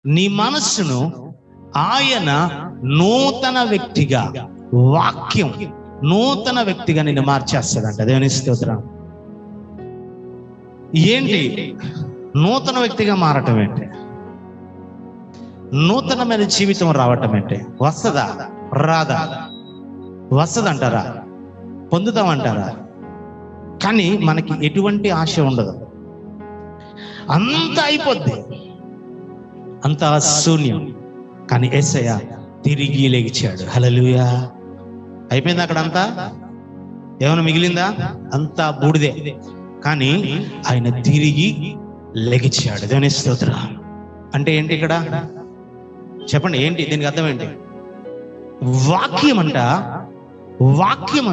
నీ మనస్సును ఆయన నూతన వ్యక్తిగా, వాక్యం నూతన వ్యక్తిగా నిన్ను మార్చేస్తాడంట. దేవుని స్తోత్రం. ఏంటి నూతన వ్యక్తిగా మారటం ఏంటి? నూతనమైన జీవితం రావటం ఏంటి? వస్తుందా? రాదా? వస్తుందంటారా? పొందుతామంటారా? కానీ మనకి ఎటువంటి ఆశ ఉండదు. అంత అయిపోద్ది, అంత శూన్యం. కానీ యేసయ్య తిరిగి లేచాడు. హల్లెలూయా. అయిపోయింది అక్కడ అంతా? ఏమైనా మిగిలిందా? అంతా బూడిదే. కానీ ఆయన తిరిగి లెగిచాడు. దేవుని స్తోత్రం. అంటే ఏంటి ఇక్కడ చెప్పండి? ఏంటి దీనికి అర్థం ఏంటి? వాక్యం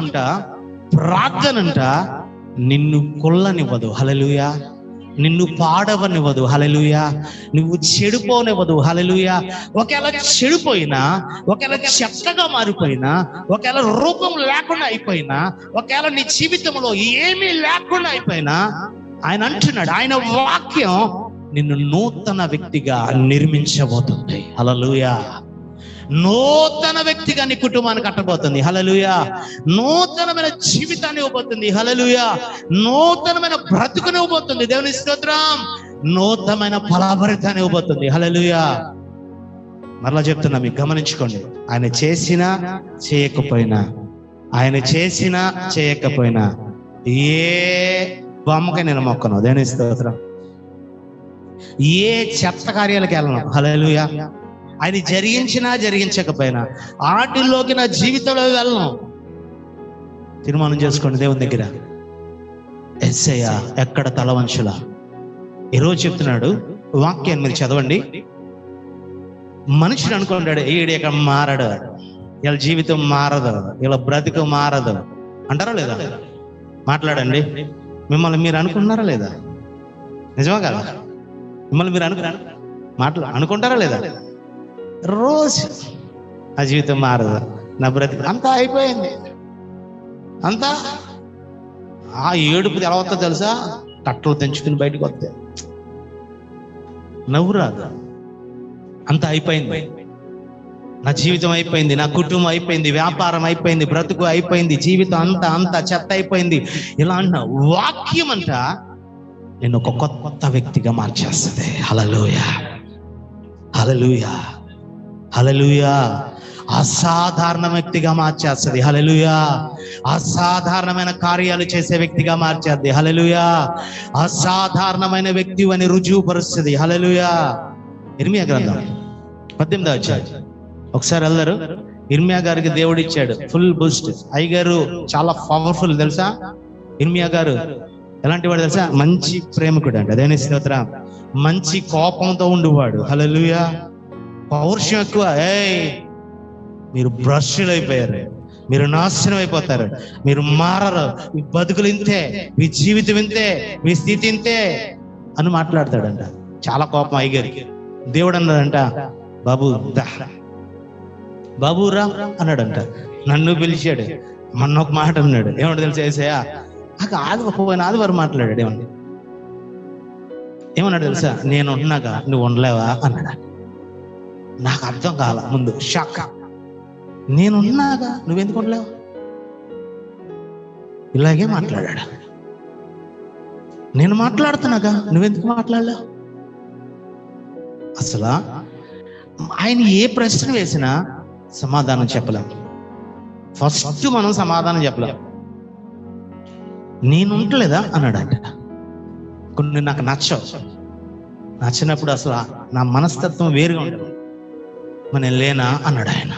అంట ప్రార్థన అంట నిన్ను కొల్లనివ్వదు. హల్లెలూయా. నిన్ను పాడవనివ్వదు. హల్లెలూయా. నువ్వు చెడిపోనివ్వదు. హల్లెలూయా. ఒకవేళ చెడిపోయినా, ఒకవేళ చెత్తగా మారిపోయినా, ఒకవేళ రూపం లేకుండా అయిపోయినా, ఒకవేళ నీ జీవితంలో ఏమీ లేకుండా అయిపోయినా, ఆయన అంటున్నాడు, ఆయన వాక్యం నిన్ను నూతన వ్యక్తిగా నిర్మించబోతుంది. హల్లెలూయా. నూతన వ్యక్తిగా నీ కుటుంబాన్ని కట్టబోతుంది. హల్లెలూయా. నూతనమైన జీవితాన్ని ఇవ్వబోతుంది. హల్లెలూయా. నూతనమైన బ్రతుకుని ఇవ్వబోతుంది. దేవుని స్తోత్రం. నూతనమైన ఫలభరితాన్ని ఇవ్వబోతుంది. హల్లెలూయా. మరలా చెప్తున్నా, మీకు గమనించుకోండి. ఆయన చేసినా చేయకపోయినా, ఆయన చేసినా చేయకపోయినా ఏ బొమ్మకి నేను మొక్కను. దేవుని స్తోత్రం. ఏ చెత్త కార్యాలకు వెళ్ళను. హల్లెలూయా. ఆయన జరిగించినా జరిగించకపోయినా వాటిల్లోకి నా జీవితంలో వెళ్ళను. తీర్మానం చేసుకోండి దేవుని దగ్గర. యేసయ్య ఎక్కడ తలవంచులా. ఈరోజు చెప్తున్నాడు వాక్యాన్ని మీరు చదవండి. మనుషుడు అనుకుంటాడు ఈడు ఇక్కడ మారడు, ఇలా జీవితం మారదు, ఇలా బ్రతుకు మారదు అంటారా లేదా? మాట్లాడండి. మిమ్మల్ని మీరు అనుకుంటున్నారా లేదా? నిజమా కదా? మిమ్మల్ని మీరు అనుకుంటారా లేదా? రోజు ఆ జీవితం మారదు, నా బ్రతికి అంతా అయిపోయింది, అంతా. ఆ ఏడుపు ఎలా వస్తుందో తెలుసా? కట్టలు తెంచుకుని బయటకు వస్తాయి, నవ్వు రాదు. అంతా అయిపోయింది, నా జీవితం అయిపోయింది, నా కుటుంబం అయిపోయింది, వ్యాపారం అయిపోయింది, బ్రతుకు అయిపోయింది, జీవితం అంతా చెత్త అయిపోయింది. ఇలా అంట వాక్యం అంట నేను ఒక కొత్త వ్యక్తిగా మార్చేస్తుంది. హల్లెలూయా. హల్లెలూయా. హల్లెలూయా. అసాధారణ వ్యక్తిగా మార్చేస్తుంది. హల్లెలూయా. అసాధారణమైన కార్యాలు చేసే వ్యక్తిగా మార్చేది. హల్లెలూయా. అసాధారణమైన వ్యక్తి అని రుజువుపరుస్తుంది. హల్లెలూయా. ఇర్మియా గ్రంథం 18వ అధ్యాయం ఒకసారి వెళ్దారు. ఇర్మియా గారికి దేవుడు ఇచ్చాడు ఫుల్ బూస్ట్. అయ్యగారు చాలా పవర్ఫుల్ తెలుసా? ఇర్మియా గారు ఎలాంటి వాడు తెలుసా? మంచి ప్రేమికుడు అంట. దేవుని స్తోత్రం. మంచి కోపంతో ఉండేవాడు. హల్లెలూయా. పౌరుషం ఎక్కువ. మీరు భ్రష్టులు అయిపోయారు, మీరు నాశనం అయిపోతారు, మీరు మారరు, మీ బతుకులు ఇంతే, మీ జీవితం ఇంతే, మీ స్థితి ఇంతే అని మాట్లాడతాడంట. చాలా కోపం అయ్యగారికి. దేవుడు అన్నాడంట, బాబు రా అన్నాడంట. నన్ను పిలిచాడు. మొన్న ఒక మాట అన్నాడు. ఏమంటే తెలుసా? యేసయ్యా పోయిన ఆదివారం మాట్లాడాడు. ఏమన్నాడు తెలుసా? నేను ఉన్నాగా నువ్వు ఉండలేవా అన్నాడు. నాకు అర్థం కాల, ముందు షాక్. నేనున్నాగా నువ్వెందుకు ఉండలేవు? ఇలాగే మాట్లాడాడు. నేను మాట్లాడుతున్నాగా నువ్వెందుకు మాట్లాడలేవు? అసలు ఆయన ఏ ప్రశ్న వేసినా సమాధానం చెప్పలేం. ఫస్ట్ మనం సమాధానం చెప్పలేం. నేను ఉండలేదా అన్నాడంట. కొన్ని నాకు నచ్చినప్పుడు అసలు నా మనస్తత్వం వేరుగా ఉండదు. నేను లేనా అన్నాడు ఆయన.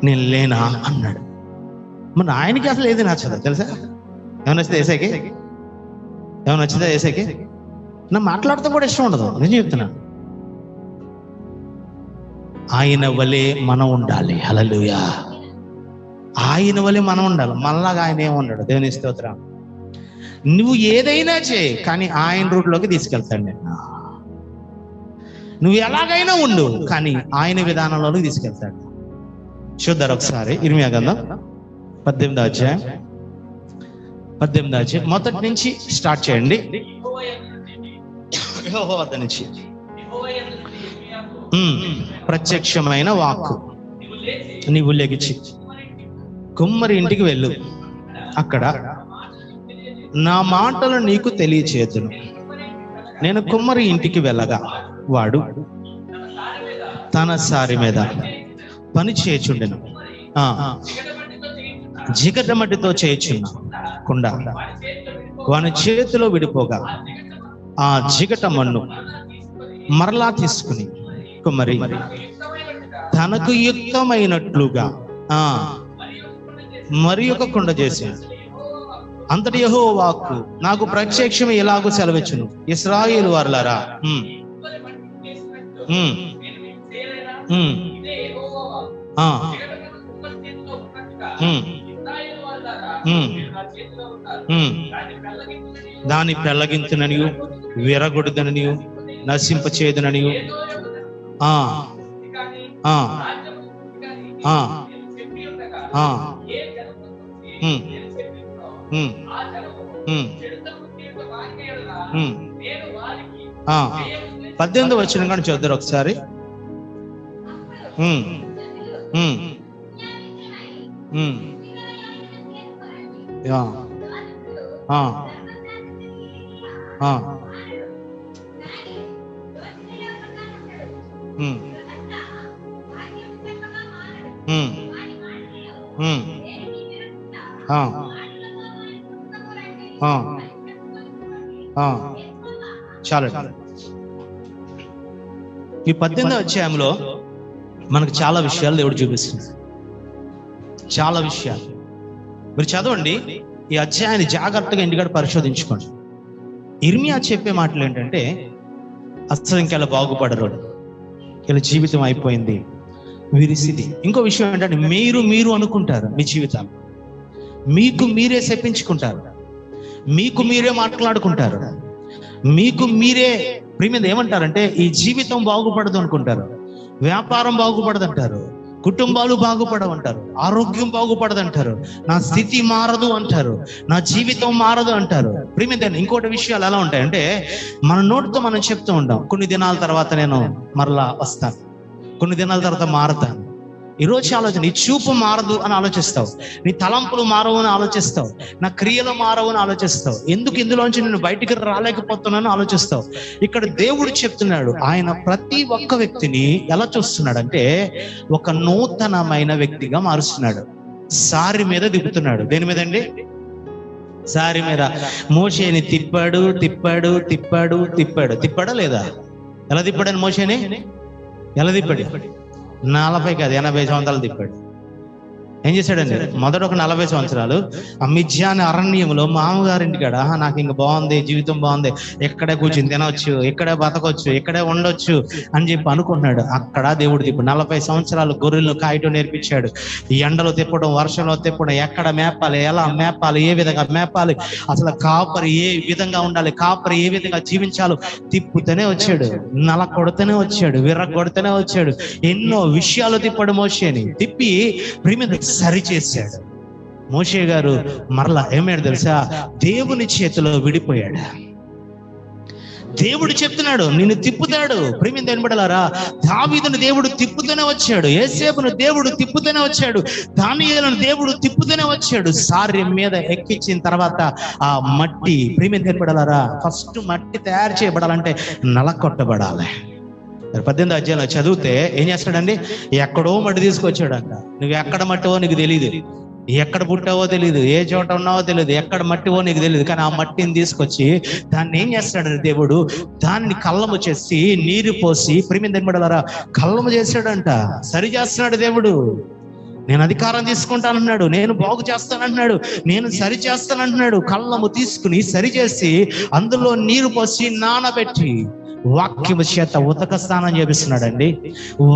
నేను లేనా అన్నాడు. మరి ఆయనకి అసలు ఏది నచ్చదు తెలుసా? ఏమైనా నచ్చితే ఏసైకి, ఏమైనా నచ్చితే ఏసైకి నా మాట్లాడతాం కూడా ఇష్టం ఉండదు. నేను చెప్తున్నా, ఆయన వలె మనం ఉండాలి. హల్లెలూయా. ఆయన వలె మనం ఉండాలి. మళ్ళాగా ఆయన ఏముండడు. దేవుని స్తోత్రం. నువ్వు ఏదైనా చేయి, కానీ ఆయన రూట్లోకి తీసుకెళ్తాడు నేను. నువ్వు ఎలాగైనా ఉండు, కానీ ఆయన విధానంలోకి తీసుకెళ్తాడు. చూద్దారు ఒకసారి ఇర్మియా గ్రంథం 18వ అధ్యాయం మొదటి నుంచి స్టార్ట్ చేయండి. యెహోవా వద్ద నుంచి ప్రత్యక్షమైన వాక్కు, నీవు లెగిచి కుమ్మరి ఇంటికి వెళ్ళు, అక్కడ నా మాటలు నీకు తెలియచేతును. నేను కుమ్మరి ఇంటికి వెళ్ళగా వాడు తన సారి మీద పని చేయుచుండెను. జిగటమట్టితో చేయుచున్న కుండ వాని చేతిలో విడిపోగా ఆ జిగట మన్ను మరలా తీసుకుని కుమ్మరి తనకు యుక్తమైనట్లుగా మరి ఒక కుండ చేశాడు. అంతటి యెహోవా వాక్కు నాకు ప్రత్యక్షం ఎలాగూ సెలవిచ్చును, ఇశ్రాయేలు వారలారా, దాన్ని పెళ్ళగించుననియు విరగొడుదననియు నశింపచేయుదుననియు పద్దెనిమిది వచ్చిన కానీ చూద్దరు ఒకసారి. చాలు. ఈ 18వ అధ్యాయంలో మనకు చాలా విషయాలు దేవుడు చూపిస్తుంది. చాలా విషయాలు మీరు చదవండి. ఈ అధ్యాయాన్ని జాగ్రత్తగా ఇంటికాడ పరిశోధించుకోండి. ఇర్మియా చెప్పే మాటలు ఏంటంటే, అసలు ఇంకెలా బాగుపడరు, ఇలా జీవితం అయిపోయింది, వీరి స్థితి. ఇంకో విషయం ఏంటంటే, మీరు అనుకుంటారు మీ జీవితాన్ని, మీకు మీరే చెప్పించుకుంటారు, మీకు మీరే మాట్లాడుకుంటారు, మీకు మీరే ప్రియమైన ఏమంటారంటే, ఈ జీవితం బాగుపడదు అనుకుంటారు, వ్యాపారం బాగుపడదు అంటారు, కుటుంబాలు బాగుపడవంటారు, ఆరోగ్యం బాగుపడదంటారు, నా స్థితి మారదు అంటారు, నా జీవితం మారదు అంటారు. ప్రియమైన ఇంకోటి విషయాలు ఎలా ఉంటాయంటే, మన నోటితో మనం చెప్తూ ఉంటాం, కొన్ని దినాల తర్వాత నేను మరలా వస్తాను, కొన్ని దినాల తర్వాత మారతాను. ఈరోజు ఆలోచన, నీ చూపు మారదు అని ఆలోచిస్తావు, నీ తలంపులు మారవు అని ఆలోచిస్తావు, నా క్రియలు మారవు అని ఆలోచిస్తావు, ఎందుకు ఇందులోంచి నేను బయటికి రాలేకపోతున్నాను ఆలోచిస్తావు. ఇక్కడ దేవుడు చెప్తున్నాడు, ఆయన ప్రతి ఒక్క వ్యక్తిని ఎలా చూస్తున్నాడంటే, ఒక నూతనమైన వ్యక్తిగా మారుస్తున్నాడు. సారి మీద దిగుతున్నాడు. దేని మీద అండి? సారి మీద. మోషేని తిప్పాడా లేదా? ఎలా తిప్పాడని మోషేని? ఎలా తిప్పాడు? 40 కాదు 80 సంవత్సరాలు తిప్పాడు. ఏం చేశాడండి? మొదట ఒక 40 సంవత్సరాలు ఆ మిద్యాను అరణ్యంలో మామగారింటికాడ, నాకు ఇంక బాగుంది, జీవితం బాగుంది, ఎక్కడే కూర్చుని తినవచ్చు, ఇక్కడే బతకొచ్చు, ఇక్కడే ఉండొచ్చు అని చెప్పి అనుకుంటున్నాడు. అక్కడ దేవుడు తిప్పాడు. 40 సంవత్సరాలు గొర్రెలను కాయటం నేర్పించాడు. ఎండలో తిప్పడం, వర్షంలో తిప్పడం, ఎక్కడ మేపాలి, ఎలా మేపాలి, ఏ విధంగా మేపాలి, అసలు కాపరి ఏ విధంగా ఉండాలి, కాపరి ఏ విధంగా జీవించాలో తిప్పుతూనే వచ్చాడు, నల కొడుతూనే వచ్చాడు, విర్ర కొడుతూనే వచ్చాడు. ఎన్నో విషయాలు తిప్పాడు మోషేని. తిప్పి ప్రేమ సరి చేశాడు. మోషే గారు మరలా ఏమయ్యాడు తెలుసా? దేవుని చేతిలో విడిపోయాడు. దేవుడు చెప్తున్నాడు, నిన్ను తిప్పుతాడు. ప్రేమింది వినబడలారా? దావీదును దేవుడు తిప్పుతూనే వచ్చాడు, యేసేపును దేవుడు తిప్పుతూనే వచ్చాడు, దానియేలును దేవుడు తిప్పుతూనే వచ్చాడు. సారి మీద ఎక్కించిన తర్వాత ఆ మట్టి, ప్రేమింది వినబడలారా, ఫస్ట్ మట్టి తయారు చేయబడాలంటే నలకొట్టబడాలి. 18వ అధ్యాయంలో చదివితే ఏం చేస్తాడండి? ఎక్కడో మట్టి తీసుకొచ్చాడంట. నువ్వు ఎక్కడ మట్టివో నీకు తెలియదు, ఎక్కడ పుట్టావో తెలియదు, ఏ చోట ఉన్నావో తెలియదు, ఎక్కడ మట్టివో నీకు తెలియదు. కానీ ఆ మట్టిని తీసుకొచ్చి దాన్ని ఏం చేస్తాడంటే దేవుడు, దాన్ని కళ్ళము చేసి నీరు పోసి, ప్రేమింది వినబడలారా, కళ్ళము చేశాడంట. సరి చేస్తున్నాడు దేవుడు. నేను అధికారం తీసుకుంటానన్నాడు, నేను బాగు చేస్తానంటున్నాడు, నేను సరి చేస్తానంటున్నాడు. కళ్ళము తీసుకుని సరి చేసి అందులో నీరు పోసి నానబెట్టి వాక్యము చేత ఉతక స్నానం చేపిస్తున్నాడండి.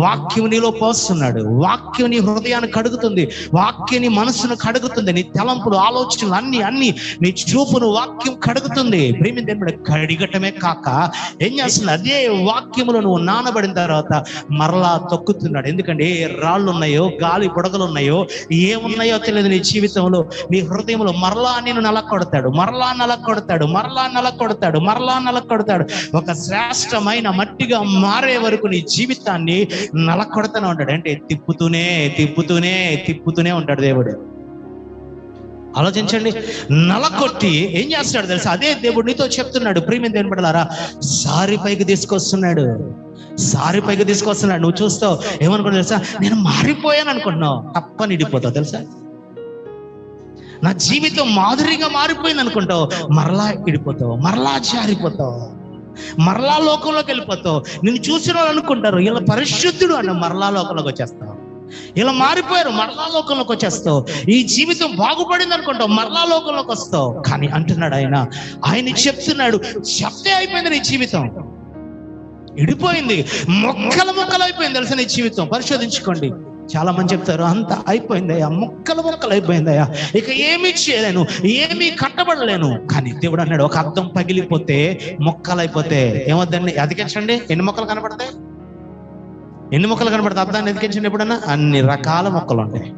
వాక్యం నీలో పోస్తున్నాడు. వాక్యం నీ హృదయాన్ని కడుగుతుంది. వాక్యం నీ మనసును కడుగుతుంది. నీ తలంపులు, ఆలోచనలు అన్ని నీ చూపును వాక్యం కడుగుతుంది. ప్రేమ దేవుడు కడిగటమే కాక ఏం చేస్తుంది, అదే వాక్యములో నువ్వు నానబడిన తర్వాత మరలా తొక్కుతున్నాడు. ఎందుకంటే ఏ రాళ్ళు ఉన్నాయో, గాలి బుడగలు ఉన్నాయో, ఏమున్నాయో తెలియదు నీ జీవితంలో, నీ హృదయంలో మరలా నేను నలకొడతాడు, మరలా నలకొడతాడు, మరలా నలకొడతాడు, మరలా నలకొడతాడు. ఒక శ్రేష్టమైన మట్టిగా మారే వరకు నీ జీవితాన్ని నలకొడతానే ఉంటాడు. అంటే తిప్పుతూనే తిప్పుతూనే తిప్పుతూనే ఉంటాడు దేవుడు. ఆలోచించండి. నలకొట్టి ఏం చేస్తాడు తెలుసా? అదే దేవుడు నీతో చెప్తున్నాడు, ప్రియమైన దేవుని బిడ్డలారా, సారి పైకి తీసుకొస్తున్నాడు, సారి పైకి తీసుకొస్తున్నాడు. నువ్వు చూస్తావు, ఏమనుకుంటావు తెలుసా? నేను మారిపోయాను అనుకుంటున్నావు, తప్పని ఇడిపోతావు తెలుసా? నా జీవితం మాదిరిగా మారిపోయింది అనుకుంటావు, మరలా ఇడిపోతావు, మరలా జారిపోతావు, మరలా లోకంలోకి వెళ్ళిపోతావు. నిన్ను చూసిన వాళ్ళు అనుకుంటారు ఇలా పరిశుద్ధుడు అన్న, మరలా లోకంలోకి వచ్చేస్తావు. ఇలా మారిపోయారు, మరలా లోకంలోకి వచ్చేస్తావు. ఈ జీవితం బాగుపడింది అనుకుంటావు, మరలా లోకంలోకి వస్తావు. కానీ అంటున్నాడు ఆయన చెప్తున్నాడు, చెప్తే అయిపోయింది నీ జీవితం, ఇడిపోయింది, మొక్కలు మొక్కలు అయిపోయింది తెలుసా నీ జీవితం. పరిశోధించుకోండి. చాలా మంది చెప్తారు అంత అయిపోయిందయ్యా, మొక్కలు మొక్కలు అయిపోయిందయ్యా, ఇక ఏమీ చేయలేను, ఏమీ కట్టబడలేను. కానీ దేవుడు అన్నాడు, ఒక అద్దం పగిలిపోతే మొక్కలు అయిపోతే ఏమొద్దండి, అతికించండి. ఎన్ని మొక్కలు కనపడతాయి? ఎన్ని మొక్కలు కనపడతాయి? అద్దాన్ని ఎదికించండి. ఎప్పుడన్నా అన్ని రకాల మొక్కలు ఉంటాయి.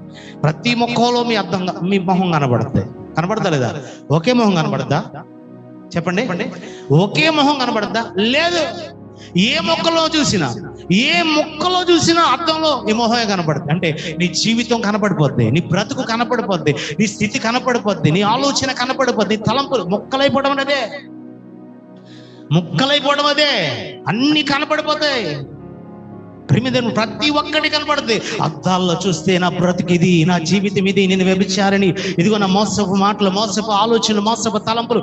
ప్రతి మొక్కలో మీ అద్దం, మీ మొహం కనబడతాయి. కనబడతా లేదా? ఒకే మొహం కనబడద్దా? చెప్పండి. ఒకే మొహం కనబడద్దా? లేదు. ఏ మొక్కలో చూసినా అద్దంలో ఈ మొహమే కనపడుతుంది. అంటే నీ జీవితం కనపడిపోద్ది, నీ బ్రతుకు కనపడిపోద్ది, నీ స్థితి కనపడిపోద్ది, నీ ఆలోచన కనపడిపోద్ది, నీ తలంపులు మొక్కలైపోవడం అదే, మొక్కలైపోవడం అదే, అన్ని కనపడిపోతాయి. ప్రేమిదేవుడు ప్రతి ఒక్కటి కనపడుతుంది. అద్దాల్లో చూస్తే నా బ్రతుకు ఇది, నా జీవితం ఇది, నేను వ్యభిచారిని, ఇదిగో నా మోసపు మాటలు, మోసపు ఆలోచనలు, మోసపు తలంపులు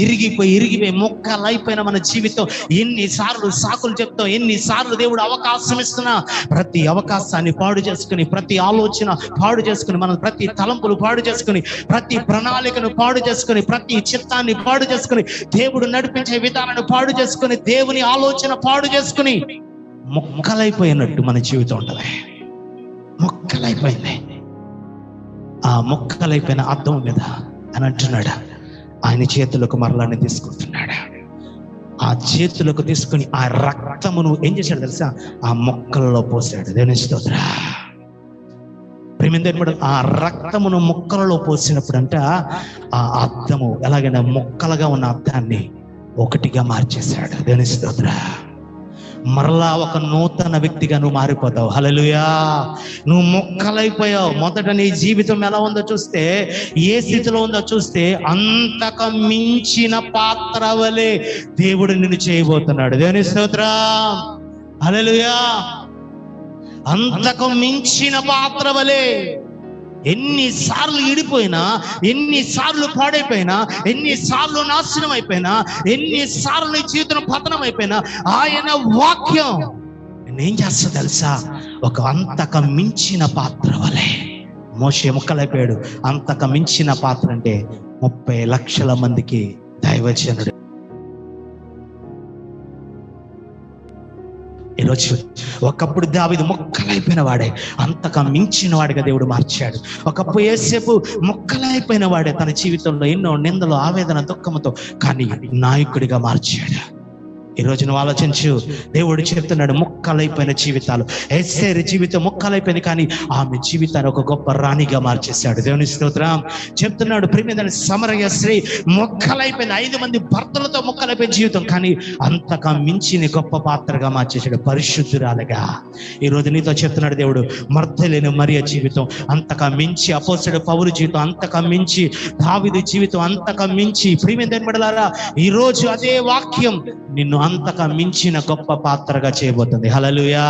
ఇరిగిపోయి మొక్కలైపోయిన మన జీవితం. ఎన్నిసార్లు సాకులు చెప్తాం, ఎన్నిసార్లు దేవుడు అవకాశం ఇస్తున్నా ప్రతి అవకాశాన్ని పాడు చేసుకుని, ప్రతి ఆలోచన పాడు చేసుకుని, మనం ప్రతి తలంపులు పాడు చేసుకుని, ప్రతి ప్రణాళికను పాడు చేసుకుని, ప్రతి చిత్తాన్ని పాడు చేసుకుని, దేవుడు నడిపించే విధానాన్ని పాడు చేసుకుని, దేవుని ఆలోచన పాడు చేసుకుని మొక్కలైపోయినట్టు మన జీవితం ఉంటుంది. మొక్కలైపోయింది. ఆ మొక్కలైపోయిన అద్దం మీద అని అంటున్నాడు, ఆయన చేతులకు మరలాన్ని తీసుకుంటున్నాడు. ఆ చేతులకు తీసుకుని ఆ రక్తమును ఏం చేశాడు తెలుసా? ఆ మొక్కల్లో పోసాడు. దేవుని స్తోత్రం. ప్రేమిందేవుడు ఆ రక్తమును మొక్కలలో పోసినప్పుడు అంట ఆ అద్దము ఎలాగైనా మొక్కలుగా ఉన్న అద్దాన్ని ఒకటిగా మార్చేశాడు. దేవుని స్తోత్రం. మరలా ఒక నూతన వ్యక్తిగా నువ్వు మారిపోతావు. హల్లెలూయా. నువ్వు మొక్కలైపోయావు. మొదట నీ జీవితం ఎలా ఉందో చూస్తే, ఏ స్థితిలో ఉందో చూస్తే, అంతకు మించిన పాత్ర వలె దేవుడు నిన్ను చేయబోతున్నాడు. దేవుని స్తోత్రం. హల్లెలూయా. అంతకు మించిన పాత్ర వలె. ఎన్నిసార్లు ఇడిపోయినా, ఎన్నిసార్లు పాడైపోయినా, ఎన్నిసార్లు నాశనం అయిపోయినా, ఎన్నిసార్లు నీ జీవితం పతనం అయిపోయినా, ఆయన వాక్యం నేనేం చేస్తా తెలుసా? ఒక అంతకు మించిన పాత్ర వలె. మోషే మొక్కలైపోయాడు. అంతకు మించిన పాత్ర అంటే 30 లక్షల మందికి దైవజనుడు. ఈరోజు ఒకప్పుడు దావీదు మొక్కలైపోయిన వాడే అంతకు మించిన వాడిగా దేవుడు మార్చాడు. ఒకప్పుడు యేసేపు మొక్కలైపోయిన వాడే తన జీవితంలో ఎన్నో నిందలు, ఆవేదన, దుఃఖంతో కానీ నాయకుడిగా మార్చాడు. ఈరోజు నువ్వు ఆలోచించు. దేవుడు చెప్తున్నాడు, మొక్కలైపోయిన జీవితాలు. ఎస్తేరు జీవితం మొక్కలైపోయింది, కానీ ఆమె జీవితాన్ని ఒక గొప్ప రాణిగా మార్చేశాడు. దేవుని స్తోత్రం. చెప్తున్నాడు, ప్రియమైన సమరయ స్త్రీ మొక్కలైపోయింది. 5 మంది భర్తలతో మొక్కలైపోయిన జీవితం, కానీ అంతకు మించిన గొప్ప పాత్రగా మార్చేశాడు, పరిశుద్ధురాలుగా. ఈరోజు నీతో చెప్తున్నాడు దేవుడు, మర్దలేని మరియ జీవితం అంతకు మించి, అపోస్తలుడు పౌలు జీవితం అంతకు మించి, దావీదు జీవితం అంతకు మించి. ప్రియమైన బిడ్డలారా, ఈరోజు అదే వాక్యం నిన్ను అంతకు మించిన గొప్ప పాత్రగా చేయబోతుంది. హల్లెలూయా.